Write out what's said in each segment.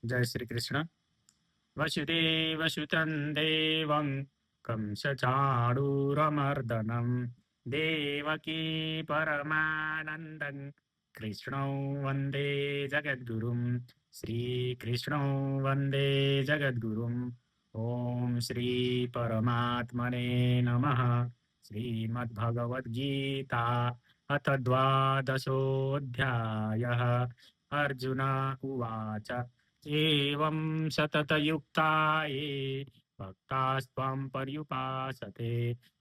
जय श्री कृष्ण। वसुदेवसुतं देवं कंसचाणूरमर्दनं देवकी परमानन्दं कृष्णौ वन्दे जगद्गुरुं। श्रीकृष्णौ वन्दे जगद्गुरुम्। ॐ श्री परमात्मने नमः। श्रीमद्भगवद्गीता अथ द्वादशोऽध्यायः। अर्जुन उवाच एवं सततयुक्ता ये भक्तास्त्वां पर्युपासते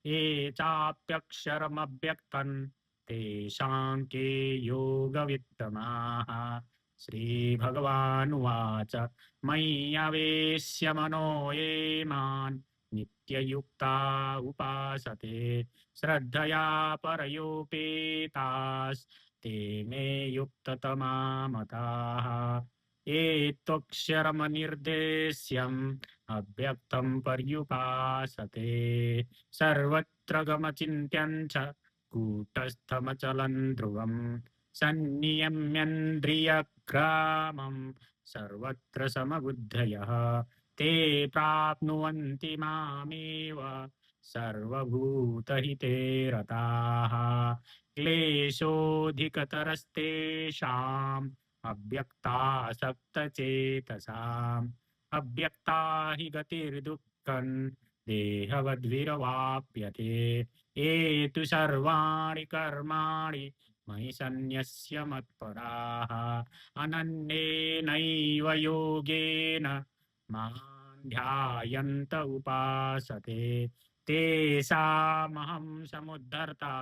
ये चाप्यक्षरमव्यक्तं तेषां के योगवित्तमाः। श्रीभगवानुवाच मय्यवेश्य मनो ये मां नित्ययुक्ता उपासते श्रद्धया परयोपेतास्ते मे युक्ततमा मताः। ये त्वक्षरमनिर्देश्यम् अव्यक्तं पर्युपासते सर्वत्र गमचिन्त्यं च कूटस्थमचलं ध्रुवं सन्नियम्यन्द्रियग्रामं सर्वत्र समबुद्धयः ते प्राप्नुवन्ति मामेव सर्वभूतहिते रताः। क्लेशोऽधिकतरस्तेषाम् अव्यक्तासक्तचेतसाम् अव्यक्ता हि गतिर्दुःखं देहवद्भिरवाप्यते ये तु सर्वाणि कर्माणि मयि सन्न्यस्य मत्पराः अनन्येनैव योगेन मां ध्यायन्त उपासते तेषामहं समुद्धर्ता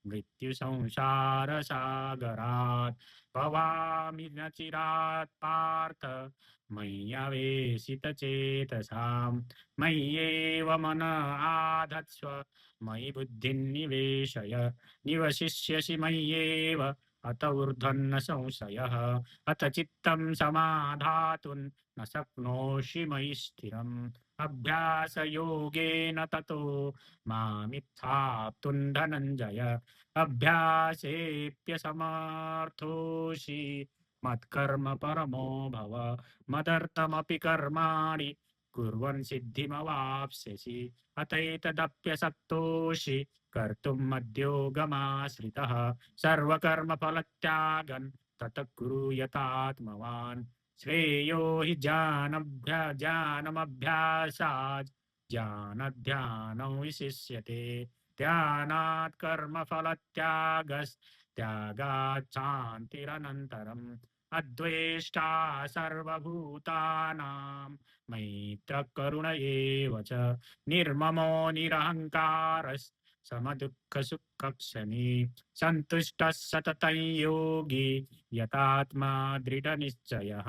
मृत्युसंसारसागरात् भवामि न चिरात् पार्थ मय्यवेशितचेतसाम् मय्येव मन आधत्स्व मयि बुद्धिं निवेशय निवशिष्यसि मय्येव अत ऊर्ध्वन्न संशयः। अथ चित्तं समाधातुं न शक्नोषि मयि स्थिरम् अभ्यासयोगेन ततो मामित्थाप्तुं धनञ्जय अभ्यासेऽप्यसमर्थोषि मत्कर्म परमो भव मदर्थमपि कर्माणि कुर्वन् सिद्धिमवाप्स्यसि अतैतदप्यसक्तोषि कर्तुं मद्योगमाश्रितः सर्वकर्मफलत्यागं ततः कुरु यतात्मवान् श्रेयो हि ज्ञानमभ्यासात् ज्ञानध्यानौ विशिष्यते ध्यानात् कर्मफलत्यागस्त्यागात् शान्तिरनन्तरम् अद्वेष्टा सर्वभूतानां मैत्रः करुण एव च निर्ममो निरहङ्कारः समदुःखसुखक्षमी सन्तुष्टः सततं योगी यतात्मा दृढनिश्चयः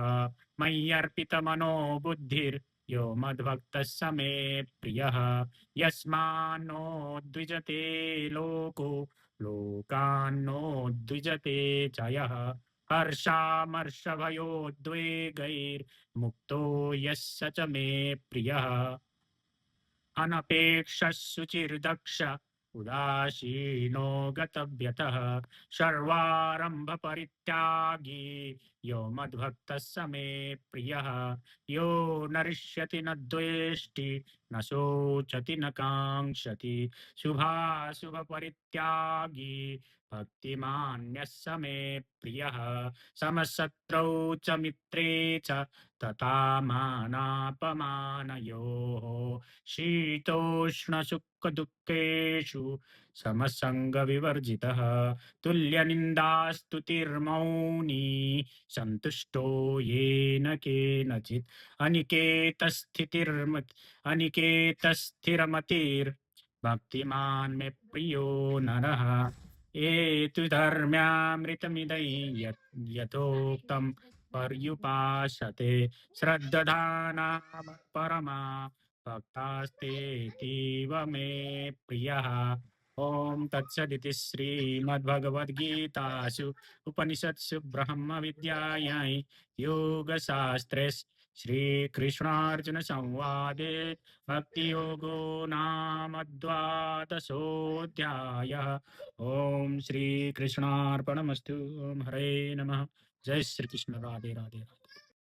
मय्यर्पितमनो बुद्धिर्यो मद्भक्तः स मे प्रियः यस्मान्नो द्विजते लोको लोकान्नो द्विजते च यः हर्षामर्षभयोद्वेगैर्मुक्तो यः स च मे प्रियः अनपेक्षः शुचिर्दक्ष उदासीनो गतव्यतः सर्वारंभ परित्यागी यो मद्भक्तः स मे प्रियः यो नरिष्यति न द्वेष्टि न शोचति न काङ्क्षति शुभाशुभ परित्यागी भक्तिमान्यः स मे प्रियः समशत्रौ च मित्रे च तथा मानापमानयोः शीतोष्णसुखदुःखेषु समसङ्गविवर्जितः तुल्यनिन्दास्तुतिर्मौनी सन्तुष्टो येन केनचित् अनिकेतस्थिरमतिर्भक्तिमान् मे प्रियो नरः ये तु धर्म्यामृतमिदै यथोक्तं पर्युपासते श्रद्धाना परमा भक्तास्तेतीव मे प्रियः। ॐ तत्सदिति श्रीमद्भगवद्गीतासु उपनिषत्सु ब्रह्मविद्यायां योगशास्त्रे श्रीकृष्णार्जुनसंवादे भक्तियोगो नाम द्वादशोऽध्यायः। ॐ श्रीकृष्णार्पणमस्तु। ॐ हरे नमः। जय श्रीकृष्ण। राधे राधे।